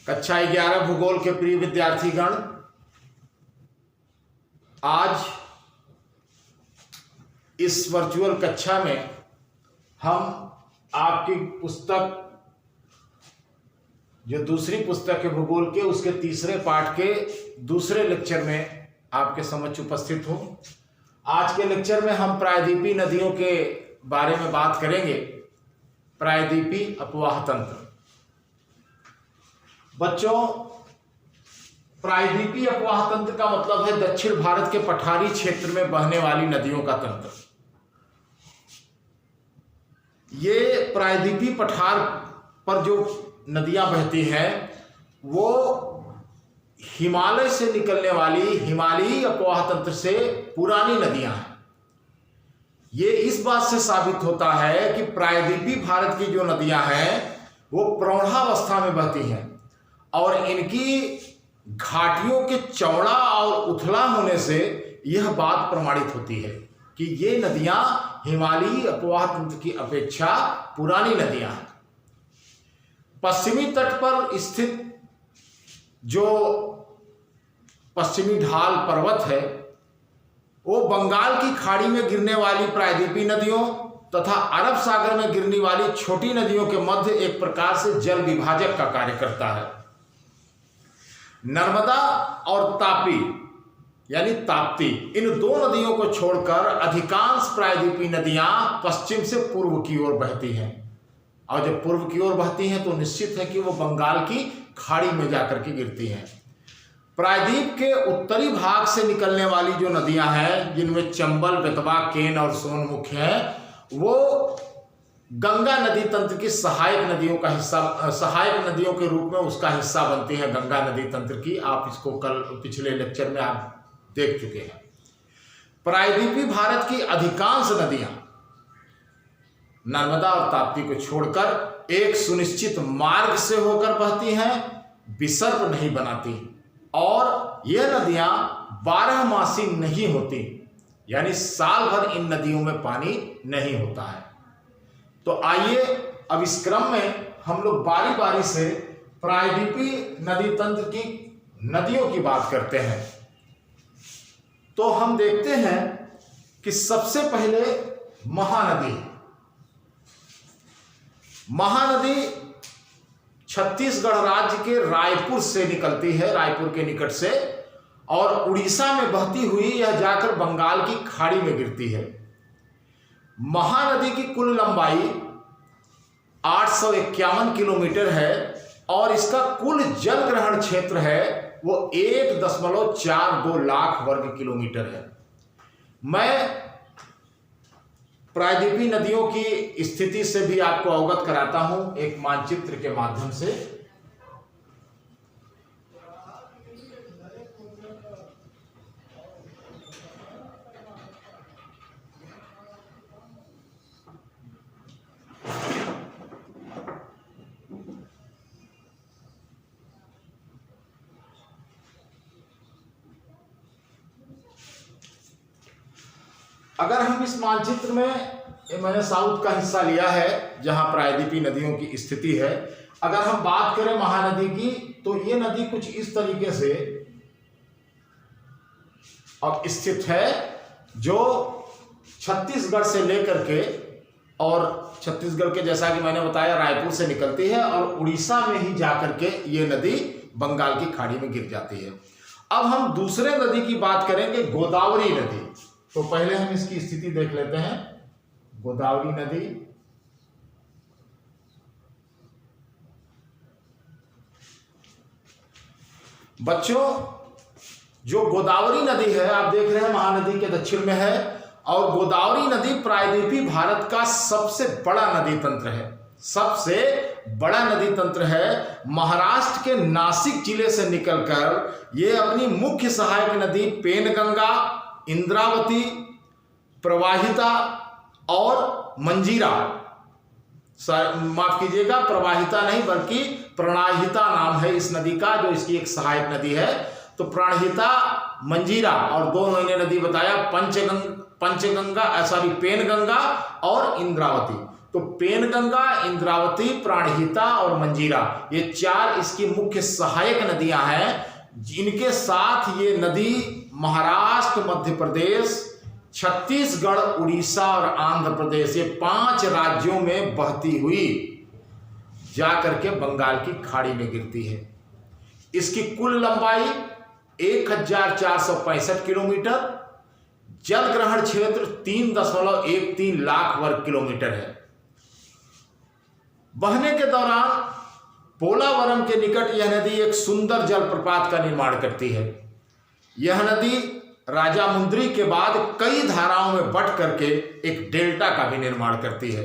कक्षा 11 भूगोल के प्रिय विद्यार्थीगण, आज इस वर्चुअल कक्षा में हम आपकी पुस्तक जो दूसरी पुस्तक है भूगोल के, उसके तीसरे पाठ के दूसरे लेक्चर में आपके समक्ष उपस्थित हूं। आज के लेक्चर में हम प्रायद्वीपीय नदियों के बारे में बात करेंगे। प्रायद्वीपीय अपवाह तंत्र। बच्चों, प्रायद्वीपीय अपवाह तंत्र का मतलब है दक्षिण भारत के पठारी क्षेत्र में बहने वाली नदियों का तंत्र। ये प्रायद्वीपीय पठार पर जो नदियां बहती हैं वो हिमालय से निकलने वाली हिमालयी अपवाह तंत्र से पुरानी नदियां हैं। ये इस बात से साबित होता है कि प्रायद्वीपीय भारत की जो नदियां हैं वो प्रौढ़ावस्था में बहती हैं और इनकी घाटियों के चौड़ा और उथला होने से यह बात प्रमाणित होती है कि ये नदियां हिमालयी अपवाह तंत्र की अपेक्षा पुरानी नदियां हैं। पश्चिमी तट पर स्थित जो पश्चिमी ढाल पर्वत है वो बंगाल की खाड़ी में गिरने वाली प्रायद्वीपीय नदियों तथा अरब सागर में गिरने वाली छोटी नदियों के मध्य एक प्रकार से जल विभाजक का कार्य करता है। नर्मदा और तापी यानी ताप्ती, इन दो नदियों को छोड़कर अधिकांश प्रायद्वीपीय नदियां पश्चिम से पूर्व की ओर बहती हैं और जब पूर्व की ओर बहती हैं तो निश्चित है कि वो बंगाल की खाड़ी में जाकर के गिरती हैं। प्रायद्वीप के उत्तरी भाग से निकलने वाली जो नदियां हैं जिनमें चंबल, बेतवा, केन और सोन मुख्य हैं, वो गंगा नदी तंत्र की सहायक नदियों का हिस्सा, सहायक नदियों के रूप में उसका हिस्सा बनती है गंगा नदी तंत्र की। आप इसको कल पिछले लेक्चर में आप देख चुके हैं। प्रायद्वीपीय भारत की अधिकांश नदियां नर्मदा और ताप्ती को छोड़कर एक सुनिश्चित मार्ग से होकर बहती हैं, विसर्प नहीं बनाती और यह नदियां 12 मासी नहीं होती, यानी साल भर इन नदियों में पानी नहीं होता है। तो आइए अब इस क्रम में हम लोग बारी बारी से प्रायद्वीपीय नदी तंत्र की नदियों की बात करते हैं। तो हम देखते हैं कि सबसे पहले महानदी। महानदी छत्तीसगढ़ राज्य के रायपुर से निकलती है, रायपुर के निकट से, और उड़ीसा में बहती हुई यह जाकर बंगाल की खाड़ी में गिरती है। महानदी की कुल लंबाई 851 किलोमीटर है और इसका कुल जल ग्रहण क्षेत्र है वो 1.42 लाख वर्ग किलोमीटर है। मैं प्रायद्वीपीय नदियों की स्थिति से भी आपको अवगत कराता हूं एक मानचित्र के माध्यम से। अगर हम इस मानचित्र में, मैंने साउथ का हिस्सा लिया है जहां प्रायद्वीपीय नदियों की स्थिति है, अगर हम बात करें महानदी की तो ये नदी कुछ इस तरीके से अब स्थित है, जो छत्तीसगढ़ से लेकर के, और छत्तीसगढ़ के जैसा कि मैंने बताया रायपुर से निकलती है और उड़ीसा में ही जाकर के ये नदी बंगाल की खाड़ी में गिर जाती है। अब हम दूसरे नदी की बात करेंगे, गोदावरी नदी। तो पहले हम इसकी स्थिति देख लेते हैं। गोदावरी नदी, बच्चों जो गोदावरी नदी है आप देख रहे हैं महानदी के दक्षिण में है और गोदावरी नदी प्रायद्वीपीय भारत का सबसे बड़ा नदी तंत्र है। सबसे बड़ा नदी तंत्र है। महाराष्ट्र के नासिक जिले से निकलकर ये अपनी मुख्य सहायक नदी पेनगंगा, इंद्रावती, प्रवाहिता और मंजीरा, माफ कीजिएगा प्रवाहिता नहीं बल्कि प्रणाहिता नाम है इस नदी का, जो इसकी एक सहायक नदी है। तो प्रणहिता, मंजीरा और दो मैंने नदी बताया पेनगंगा और इंद्रावती। तो पेनगंगा, इंद्रावती, प्राणहिता और मंजीरा, ये 4 इसकी मुख्य सहायक नदियां हैं। जिनके साथ ये नदी महाराष्ट्र, मध्य प्रदेश, छत्तीसगढ़, उड़ीसा और आंध्र प्रदेश, ये 5 राज्यों में बहती हुई जाकर के बंगाल की खाड़ी में गिरती है। इसकी कुल लंबाई 1465 किलोमीटर, जल ग्रहण क्षेत्र 3.13 लाख वर्ग किलोमीटर है। बहने के दौरान पोलावरम के निकट यह नदी एक सुंदर जलप्रपात का निर्माण करती है। यह नदी राजामुंद्री के बाद कई धाराओं में बंट करके एक डेल्टा का भी निर्माण करती है।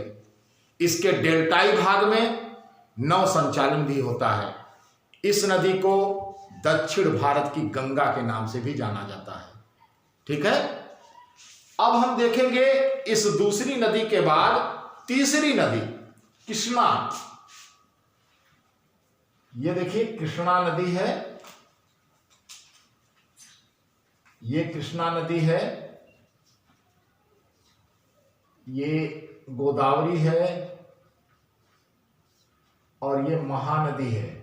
इसके डेल्टाई भाग में नौ संचालन भी होता है। इस नदी को दक्षिण भारत की गंगा के नाम से भी जाना जाता है। ठीक है, अब हम देखेंगे इस दूसरी नदी के बाद तीसरी नदी कृष्णा। ये देखिए कृष्णा नदी है, ये कृष्णा नदी है, ये गोदावरी है और ये महानदी है।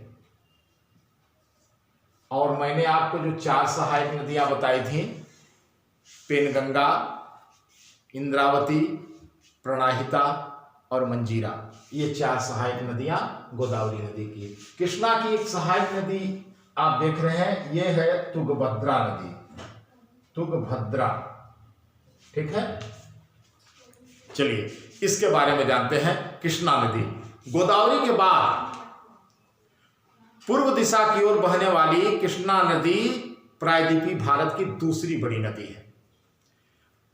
और मैंने आपको जो 4 सहायक नदियां बताई थी, पेनगंगा, इंद्रावती, प्राणहिता और मंजीरा, ये 4 सहायक नदियां गोदावरी नदी की। कृष्णा की एक सहायक नदी आप देख रहे हैं, ये है तुंगभद्रा नदी, तुंगभद्रा। ठीक है, चलिए इसके बारे में जानते हैं। कृष्णा नदी गोदावरी के बाद पूर्व दिशा की ओर बहने वाली कृष्णा नदी प्रायद्वीपीय भारत की दूसरी बड़ी नदी है।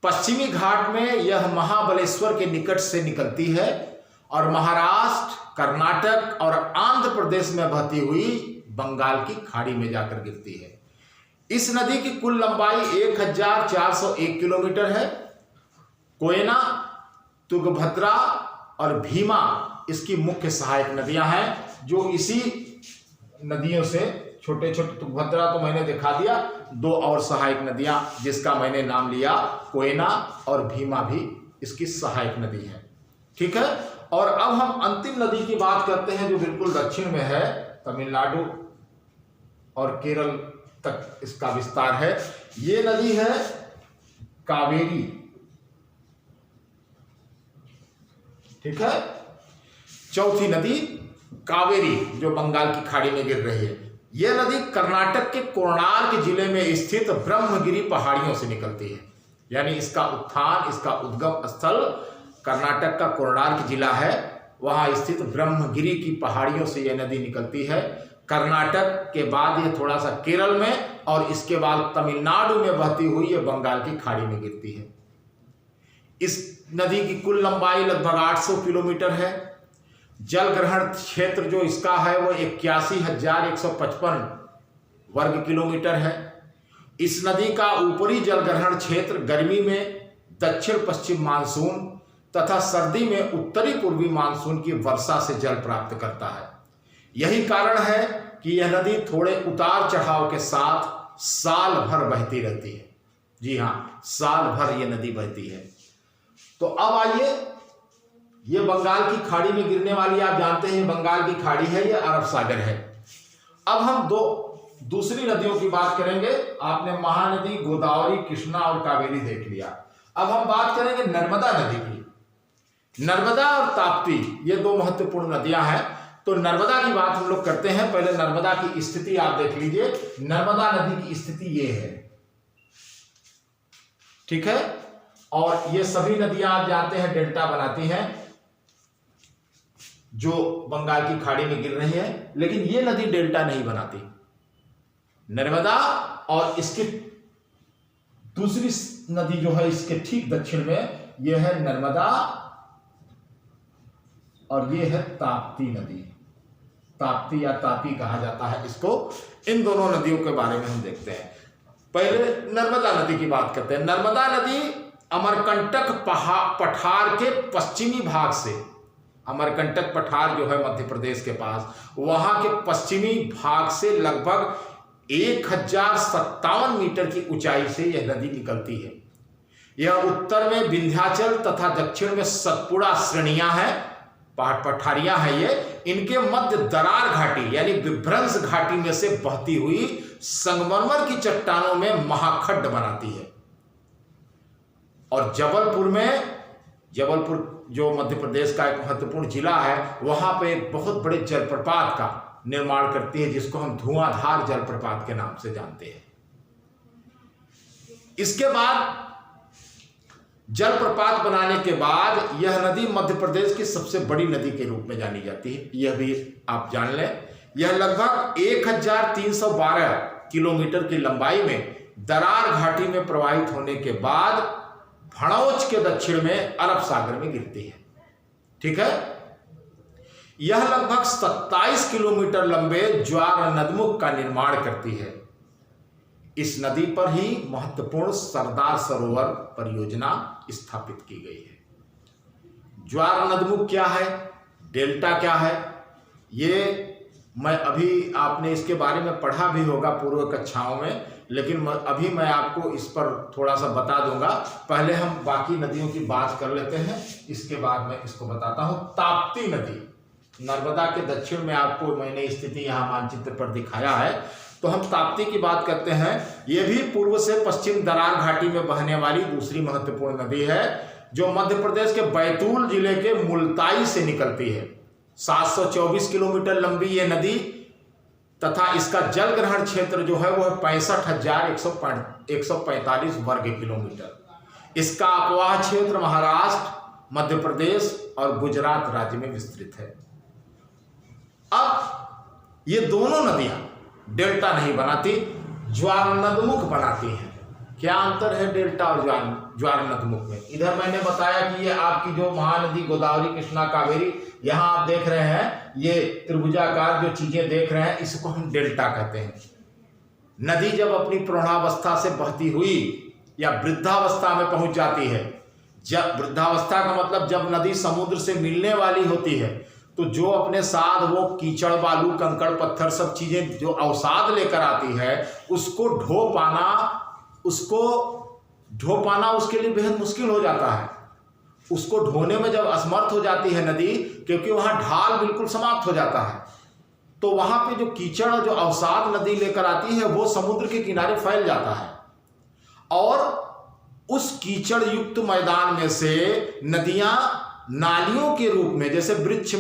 पश्चिमी घाट में यह महाबलेश्वर के निकट से निकलती है और महाराष्ट्र, कर्नाटक और आंध्र प्रदेश में बहती हुई बंगाल की खाड़ी में जाकर गिरती है। इस नदी की कुल लंबाई 1401 किलोमीटर है। कोयना, तुंगभद्रा और भीमा इसकी मुख्य सहायक नदियां हैं, जो इसी नदियों से छोटे छोटे, तुंगभद्रा तो मैंने दिखा दिया, 2 और सहायक नदियां जिसका मैंने नाम लिया, कोयना और भीमा भी इसकी सहायक नदी है। ठीक है, और अब हम अंतिम नदी की बात करते हैं जो बिल्कुल दक्षिण में है, तमिलनाडु और केरल तक इसका विस्तार है। ये नदी है कावेरी। ठीक है, चौथी नदी कावेरी जो बंगाल की खाड़ी में गिर रही है। यह नदी कर्नाटक के कोणार्क जिले में स्थित ब्रह्मगिरी पहाड़ियों से निकलती है। यानी इसका उत्थान, इसका उद्गम स्थल कर्नाटक का कोणार्क जिला है, वहां स्थित ब्रह्मगिरी की पहाड़ियों से यह नदी निकलती है। कर्नाटक के बाद ये थोड़ा सा केरल में और इसके बाद तमिलनाडु में बहती हुई ये बंगाल की खाड़ी में गिरती है। इस नदी की कुल लंबाई लगभग 800 किलोमीटर है। जल ग्रहण क्षेत्र जो इसका है वो 81,155 वर्ग किलोमीटर है। इस नदी का ऊपरी जल ग्रहण क्षेत्र गर्मी में दक्षिण पश्चिम मानसून तथा सर्दी में उत्तरी पूर्वी मानसून की वर्षा से जल प्राप्त करता है। यही कारण है कि यह नदी थोड़े उतार चढ़ाव के साथ साल भर बहती रहती है। जी हाँ, साल भर यह नदी बहती है। तो अब आइए, ये बंगाल की खाड़ी में गिरने वाली, आप जानते हैं बंगाल की खाड़ी है, ये अरब सागर है। अब हम दूसरी नदियों की बात करेंगे। आपने महानदी, गोदावरी, कृष्णा और कावेरी देख लिया। अब हम बात करेंगे नर्मदा नदी की। नर्मदा और ताप्ती ये 2 महत्वपूर्ण नदियां हैं। तो नर्मदा की बात हम लोग करते हैं। पहले नर्मदा की स्थिति आप देख लीजिए। नर्मदा नदी की स्थिति ये है। ठीक है, और ये सभी नदियां आप जानते हैं डेल्टा बनाती हैं जो बंगाल की खाड़ी में गिर रही है, लेकिन ये नदी डेल्टा नहीं बनाती। नर्मदा और इसकी दूसरी नदी जो है इसके ठीक दक्षिण में, यह है नर्मदा और यह है ताप्ती नदी। ताप्ती या तापी कहा जाता है इसको। इन दोनों नदियों के बारे में हम देखते हैं। पहले नर्मदा नदी की बात करते हैं। नर्मदा नदी अमरकंटक पठार के पश्चिमी भाग से, अमरकंटक पठार जो है मध्य प्रदेश के पास, वहां के पश्चिमी भाग से लगभग 1057 मीटर की ऊंचाई से यह नदी निकलती है। यह उत्तर में विंध्याचल तथा दक्षिण में सतपुड़ा श्रेणियां हैं, पहाड़ पठारियां हैं ये। इनके मध्य दरार घाटी यानी विभ्रंश घाटी में से बहती हुई संगमरमर की चट्टानों में महाखड्ड बनाती है। और जबलपुर जो मध्य प्रदेश का एक महत्वपूर्ण जिला है, वहां पे एक बहुत बड़े जलप्रपात का निर्माण करती है, जिसको हम धुआंधार जलप्रपात के नाम से जानते हैं। इसके बाद जलप्रपात बनाने के बाद यह नदी मध्य प्रदेश की सबसे बड़ी नदी के रूप में जानी जाती है, यह भी आप जान लें। यह लगभग 1312 किलोमीटर की लंबाई में दरार घाटी में प्रवाहित होने के बाद भड़ौच के दक्षिण में अरब सागर में गिरती है। ठीक है। यह लगभग 27 किलोमीटर लंबे ज्वार नदमुख का निर्माण करती है। इस नदी पर ही महत्वपूर्ण सरदार सरोवर परियोजना स्थापित की गई है। ज्वार नदमुख क्या है, डेल्टा क्या है, ये मैं अभी आपने इसके बारे में पढ़ा भी होगा पूर्व कक्षाओं में, लेकिन अभी मैं आपको इस पर थोड़ा सा बता दूंगा। पहले हम बाकी नदियों की बात कर लेते हैं, इसके बाद मैं इसको बताता हूं। ताप्ती नदी नर्मदा के दक्षिण में, आपको मैंने स्थिति यहाँ मानचित्र पर दिखाया है। तो हम ताप्ती की बात करते हैं। यह भी पूर्व से पश्चिम दरार घाटी में बहने वाली दूसरी महत्वपूर्ण नदी है, जो मध्य प्रदेश के बैतूल जिले के मुल्ताई से निकलती है। 724 किलोमीटर लंबी यह नदी तथा इसका जल ग्रहण क्षेत्र जो है वो है 65,145 वर्ग किलोमीटर। इसका अपवाह क्षेत्र महाराष्ट्र, मध्य प्रदेश और गुजरात राज्य में विस्तृत है। अब ये दोनों नदियां डेल्टा नहीं बनाती, ज्वार नदमुख बनाती हैं। क्या अंतर है डेल्टा और ज्वार नदमुख में? इधर मैंने बताया कि ये आपकी जो महानदी गोदावरी, कृष्णा, कावेरी, यहां आप देख रहे हैं, ये त्रिभुजाकार जो चीजें देख रहे हैं, इसको हम डेल्टा कहते हैं। नदी जब अपनी प्रौढ़ावस्था से बहती हुई या वृद्धावस्था में पहुंच जाती है, जब वृद्धावस्था का मतलब जब नदी समुद्र से मिलने वाली होती है, तो जो अपने साथ वो कीचड़, बालू, कंकड़, पत्थर, सब चीजें जो अवसाद लेकर आती है, उसको ढो पाना उसके लिए बेहद मुश्किल हो जाता है। उसको ढोने में जब असमर्थ हो जाती है नदी, क्योंकि वहां ढाल बिल्कुल समाप्त हो जाता है, तो वहां पे जो कीचड़, जो अवसाद नदी लेकर आती है, वो समुद्र के किनारे फैल जाता है। और उस कीचड़ युक्त मैदान में से नदियां नालियों के रूप में, जैसे वृक्ष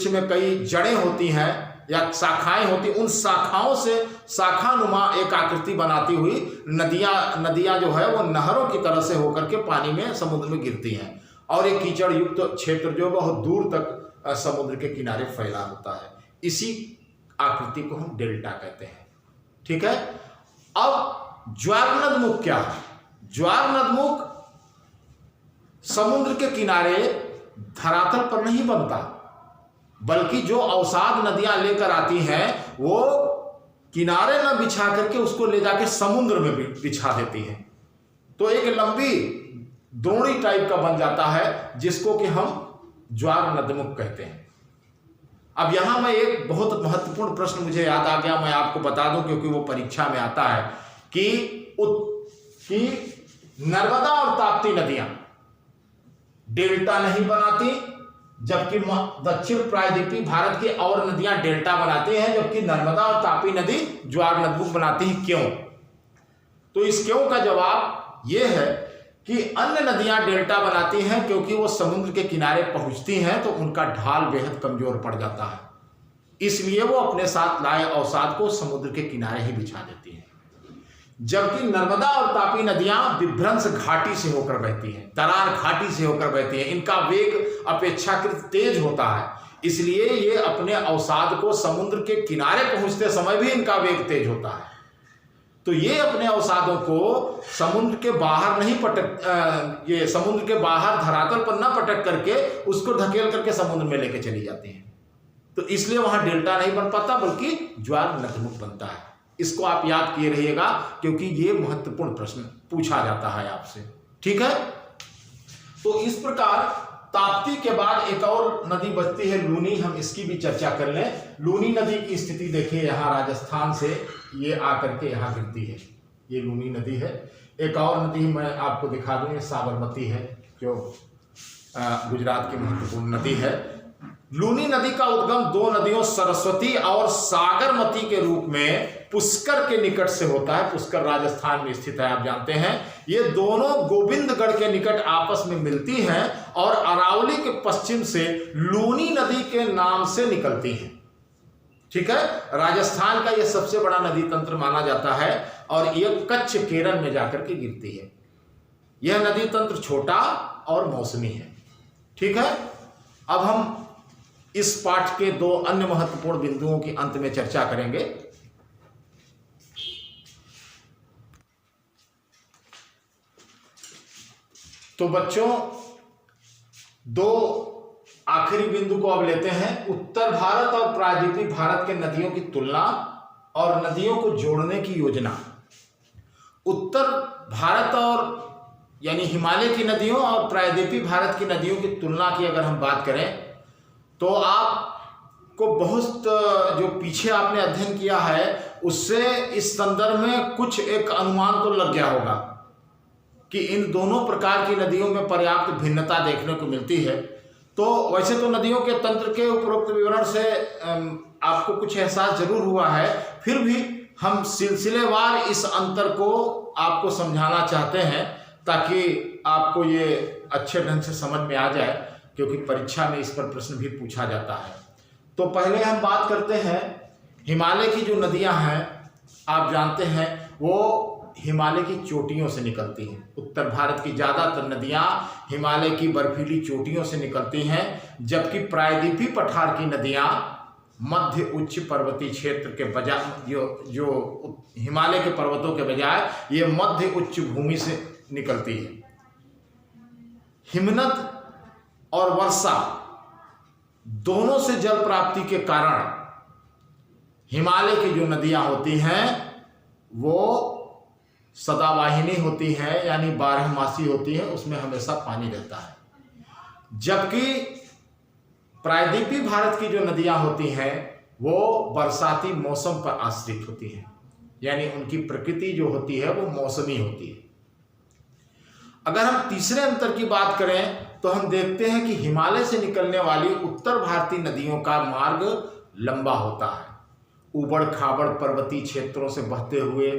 में कई जड़ें होती हैं या शाखाएं होती, उन शाखाओं से शाखानुमा एक आकृति बनाती हुई नदियां जो है वो नहरों की तरह से होकर के पानी में, समुद्र में गिरती हैं। और एक कीचड़ युक्त क्षेत्र जो बहुत दूर तक समुद्र के किनारे फैला होता है। इसी आकृति को हम डेल्टा कहते हैं। ठीक है। अब ज्वार नदमुख क्या है? ज्वार नदमुख समुद्र के किनारे धरातल पर नहीं बनता, बल्कि जो अवसाद नदियां लेकर आती हैं वो किनारे न बिछा करके उसको ले जाके समुद्र में बिछा देती हैं। तो एक लंबी द्रोणी टाइप का बन जाता है, जिसको कि हम ज्वार नदमुख कहते हैं। अब यहां में एक बहुत महत्वपूर्ण प्रश्न मुझे याद आ गया, मैं आपको बता दूं क्योंकि वो परीक्षा में आता है कि नर्मदा और ताप्ती नदियां डेल्टा नहीं बनाती, जबकि दक्षिण प्रायद्वीपीय भारत की और नदियां डेल्टा बनाती हैं, जबकि नर्मदा और तापी नदी ज्वार नदमुख बनाती हैं। क्यों? तो इस क्यों का जवाब यह है कि अन्य नदियां डेल्टा बनाती हैं क्योंकि वो समुद्र के किनारे पहुंचती हैं तो उनका ढाल बेहद कमजोर पड़ जाता है, इसलिए वो अपने साथ लाए अवसाद को समुद्र के किनारे ही बिछा देती हैं। जबकि नर्मदा और तापी नदियां विभ्रंश घाटी से होकर बहती हैं, दरार घाटी से होकर बहती हैं। इनका वेग अपेक्षाकृत तेज होता है, इसलिए ये अपने अवसाद को समुद्र के किनारे पहुंचते समय भी इनका वेग तेज होता है। तो ये अपने अवसादों को समुद्र के बाहर ये समुद्र के बाहर धरातल पर न पटक करके उसको धकेल करके समुद्र में लेके चली जाती हैं। तो इसलिए वहां डेल्टा नहीं बन पाता, बल्कि ज्वार नदमुख बनता है। इसको आप याद किए रहिएगा क्योंकि ये महत्वपूर्ण प्रश्न पूछा जाता है आपसे। ठीक है। तो इस प्रकार ताप्ती के बाद एक और नदी बचती है लूनी, हम इसकी भी चर्चा कर लें। लूनी नदी की स्थिति देखिए, यहाँ राजस्थान से ये आकर के यहाँ गिरती है, ये लूनी नदी है। एक और नदी मैं आपको दिखा दूँ, ये साबरमती है जो गुजरात की महत्वपूर्ण नदी है। लूनी नदी का उद्गम दो नदियों सरस्वती और सागरमती के रूप में पुष्कर के निकट से होता है। पुष्कर राजस्थान में स्थित है, आप जानते हैं। ये दोनों गोविंदगढ़ के निकट आपस में मिलती हैं और अरावली के पश्चिम से लूनी नदी के नाम से निकलती हैं। ठीक है, राजस्थान का यह सबसे बड़ा नदी तंत्र माना जाता है और यह कच्छ केरल में जाकर के गिरती है। यह नदी तंत्र छोटा और मौसमी है। ठीक है, अब हम इस पाठ के दो अन्य महत्वपूर्ण बिंदुओं की अंत में चर्चा करेंगे। तो बच्चों, दो आखिरी बिंदु को अब लेते हैं। उत्तर भारत और प्रायद्वीपीय भारत के नदियों की तुलना और नदियों को जोड़ने की योजना। उत्तर भारत और यानी हिमालय की नदियों और प्रायद्वीपीय भारत की नदियों की तुलना की अगर हम बात करें तो आपको बहुत जो पीछे आपने अध्ययन किया है उससे इस संदर्भ में कुछ एक अनुमान तो लग गया होगा कि इन दोनों प्रकार की नदियों में पर्याप्त भिन्नता देखने को मिलती है। तो वैसे तो नदियों के तंत्र के उपरोक्त विवरण से आपको कुछ एहसास जरूर हुआ है, फिर भी हम सिलसिलेवार इस अंतर को आपको समझाना चाहते हैं ताकि आपको ये अच्छे ढंग से समझ में आ जाए, क्योंकि परीक्षा में इस पर प्रश्न भी पूछा जाता है। तो पहले हम बात करते हैं हिमालय की जो नदियां हैं, आप जानते हैं वो हिमालय की चोटियों से निकलती हैं। उत्तर भारत की ज़्यादातर नदियां हिमालय की बर्फीली चोटियों से निकलती हैं, जबकि प्रायद्वीपीय पठार की नदियां मध्य उच्च पर्वतीय क्षेत्र के बजाय जो हिमालय के पर्वतों के बजाय ये मध्य उच्च भूमि से निकलती है। हिमनद और वर्षा दोनों से जल प्राप्ति के कारण हिमालय की जो नदियां होती हैं वो सदावाहिनी होती हैं, यानी 12 मासी होती हैं, उसमें हमेशा पानी रहता है। जबकि प्रायद्वीपीय भारत की जो नदियां होती हैं वो बरसाती मौसम पर आश्रित होती हैं, यानी उनकी प्रकृति जो होती है वो मौसमी होती है। अगर हम तीसरे अंतर की बात करें तो हम देखते हैं कि हिमालय से निकलने वाली उत्तर भारतीय नदियों का मार्ग लंबा होता है। उबड़ खाबड़ पर्वतीय क्षेत्रों से बहते हुए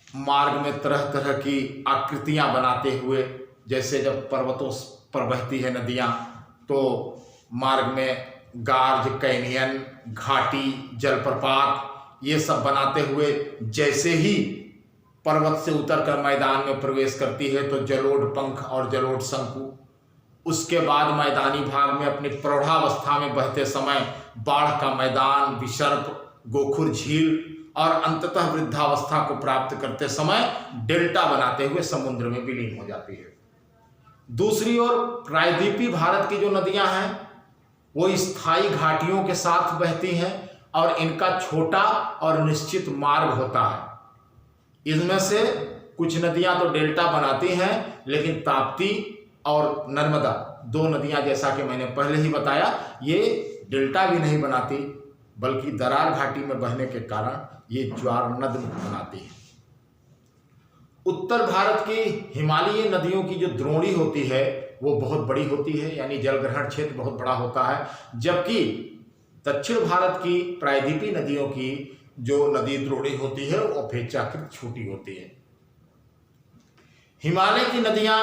मार्ग में तरह तरह की आकृतियां बनाते हुए, जैसे जब पर्वतों पर बहती है नदियां तो मार्ग में गार्ज, कैनियन, घाटी, जलप्रपात ये सब बनाते हुए जैसे ही पर्वत से उतरकर मैदान में प्रवेश करती है तो जलोढ़ पंख और जलोढ़ शंकु, उसके बाद मैदानी भाग में अपनी प्रौढ़ावस्था में बहते समय बाढ़ का मैदान, विसर्प, गोखुर झील और अंततः वृद्धावस्था को प्राप्त करते समय डेल्टा बनाते हुए समुद्र में विलीन हो जाती है। दूसरी ओर प्रायद्वीपीय भारत की जो नदियां हैं वो स्थायी घाटियों के साथ बहती हैं और इनका छोटा और निश्चित मार्ग होता है। इनमें से कुछ नदियां तो डेल्टा बनाती हैं, लेकिन ताप्ती और नर्मदा दो नदियां, जैसा कि मैंने पहले ही बताया, ये डेल्टा भी नहीं बनाती, बल्कि दरार घाटी में बहने के कारण ये ज्वार नद बनाती है। उत्तर भारत की हिमालयी नदियों की जो द्रोणी होती है वो बहुत बड़ी होती है, यानी जलग्रहण क्षेत्र बहुत बड़ा होता है, जबकि दक्षिण भारत की प्रायद्वीपीय नदियों की जो नदी द्रोणी होती है वो अपेक्षाकृत छोटी होती है। हिमालय की नदियां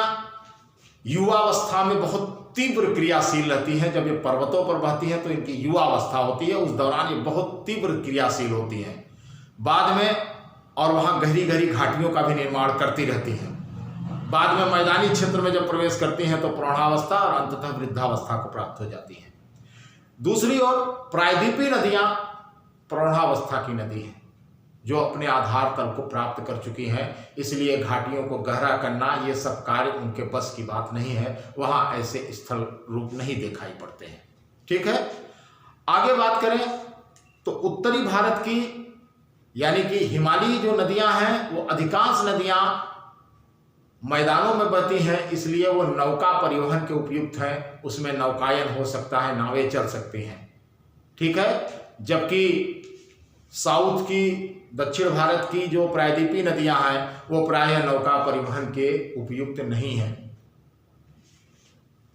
युवावस्था में बहुत तीव्र क्रियाशील रहती हैं। जब ये पर्वतों पर बहती हैं तो इनकी युवावस्था होती है, उस दौरान ये बहुत तीव्र क्रियाशील होती हैं। बाद में और वहाँ गहरी गहरी घाटियों का भी निर्माण करती रहती हैं। बाद में मैदानी क्षेत्र में जब प्रवेश करती हैं तो प्रौढ़ावस्था और अंततः वृद्धावस्था को प्राप्त हो जाती हैं। दूसरी ओर प्रायद्वीपीय नदियाँ प्रौढ़ावस्था की नदी है जो अपने आधार तल को प्राप्त कर चुकी हैं, इसलिए घाटियों को गहरा करना ये सब कार्य उनके बस की बात नहीं है, वहाँ ऐसे स्थल रूप नहीं दिखाई पड़ते हैं। ठीक है, आगे बात करें तो उत्तरी भारत की यानी कि हिमालयी जो नदियां हैं वो अधिकांश नदियां मैदानों में बहती हैं, इसलिए वो नौका परिवहन के उपयुक्त हैं, उसमें नौकायन हो सकता है, नावें चल सकती हैं। ठीक है, जबकि साउथ की, दक्षिण भारत की जो प्रायद्वीपीय नदियां हैं वो प्रायः नौका परिवहन के उपयुक्त नहीं हैं।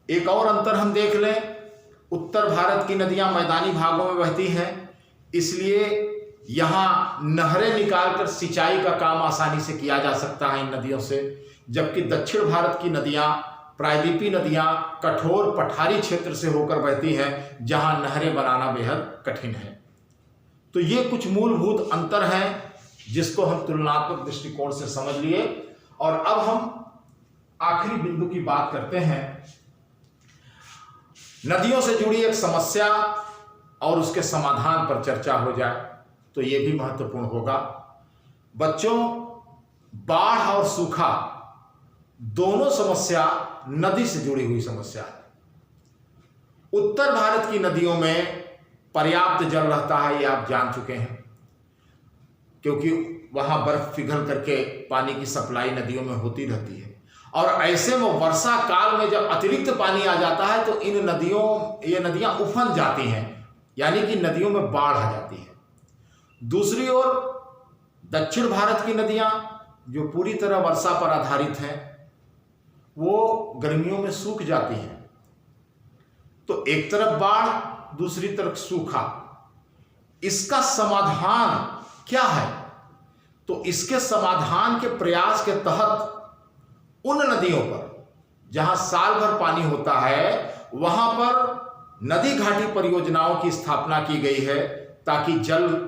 एक और अंतर हम देख लें, उत्तर भारत की नदियां मैदानी भागों में बहती हैं, इसलिए यहाँ नहरें निकालकर सिंचाई का काम आसानी से किया जा सकता है इन नदियों से, जबकि दक्षिण भारत की नदियां, प्रायद्वीपीय नदियां कठोर पठारी क्षेत्र से होकर बहती हैं जहां नहरें बनाना बेहद कठिन है। तो ये कुछ मूलभूत अंतर हैं जिसको हम तुलनात्मक दृष्टिकोण से समझ लिए। और अब हम आखिरी बिंदु की बात करते हैं, नदियों से जुड़ी एक समस्या और उसके समाधान पर चर्चा हो जाए तो यह भी महत्वपूर्ण होगा। बच्चों, बाढ़ और सूखा दोनों समस्या नदी से जुड़ी हुई समस्या है। उत्तर भारत की नदियों में पर्याप्त जल रहता है, ये आप जान चुके हैं, क्योंकि वहां बर्फ पिघल करके पानी की सप्लाई नदियों में होती रहती है। और ऐसे में वर्षा काल में जब अतिरिक्त पानी आ जाता है तो ये नदियां उफन जाती हैं, यानी कि नदियों में बाढ़ आ जाती है। दूसरी ओर दक्षिण भारत की नदियां जो पूरी तरह वर्षा पर आधारित हैं, वो गर्मियों में सूख जाती हैं। तो एक तरफ बाढ़, दूसरी तरफ सूखा। इसका समाधान क्या है? तो इसके समाधान के प्रयास के तहत उन नदियों पर जहां साल भर पानी होता है वहां पर नदी घाटी परियोजनाओं की स्थापना की गई है, ताकि जल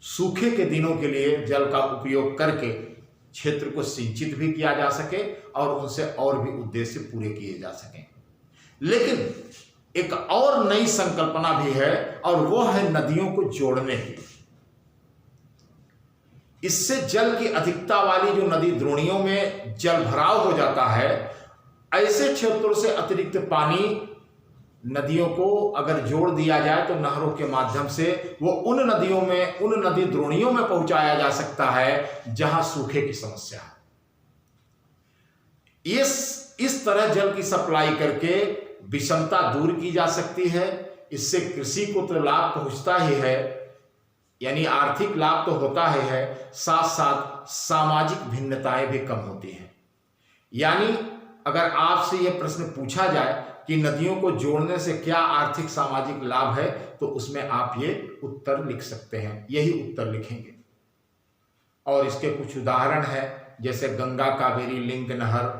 सूखे के दिनों के लिए जल का उपयोग करके क्षेत्र को सिंचित भी किया जा सके और उनसे और भी उद्देश्य पूरे किए जा सकें। लेकिन एक और नई संकल्पना भी है और वो है नदियों को जोड़ने की। इससे जल की अधिकता वाली जो नदी द्रोणियों में जल भराव हो जाता है, ऐसे क्षेत्रों से अतिरिक्त पानी नदियों को अगर जोड़ दिया जाए तो नहरों के माध्यम से वो उन नदी द्रोणियों में पहुंचाया जा सकता है जहां सूखे की समस्या है। इस तरह जल की सप्लाई करके विषमता दूर की जा सकती है। इससे कृषि को तो लाभ पहुंचता ही है, यानी आर्थिक लाभ तो होता ही है, साथ साथ सामाजिक भिन्नताएं भी कम होती हैं। यानी अगर आपसे यह प्रश्न पूछा जाए कि नदियों को जोड़ने से क्या आर्थिक सामाजिक लाभ है, तो उसमें आप ये उत्तर लिख सकते हैं, यही उत्तर लिखेंगे। और इसके कुछ उदाहरण हैं, जैसे गंगा कावेरी लिंक नहर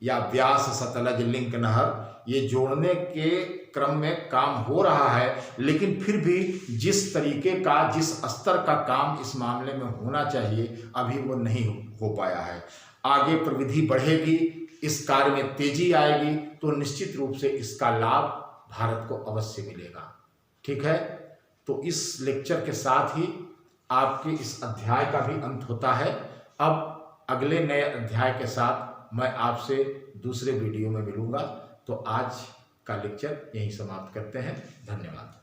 या व्यास सतलज लिंक नहर। ये जोड़ने के क्रम में काम हो रहा है, लेकिन फिर भी जिस स्तर का काम इस मामले में होना चाहिए अभी वो नहीं हो पाया है। आगे प्रविधि बढ़ेगी, इस कार्य में तेजी आएगी तो निश्चित रूप से इसका लाभ भारत को अवश्य मिलेगा। ठीक है, तो इस लेक्चर के साथ ही आपके इस अध्याय का भी अंत होता है। अब अगले नए अध्याय के साथ मैं आपसे दूसरे वीडियो में मिलूंगा। तो आज का लेक्चर यहीं समाप्त करते हैं। धन्यवाद।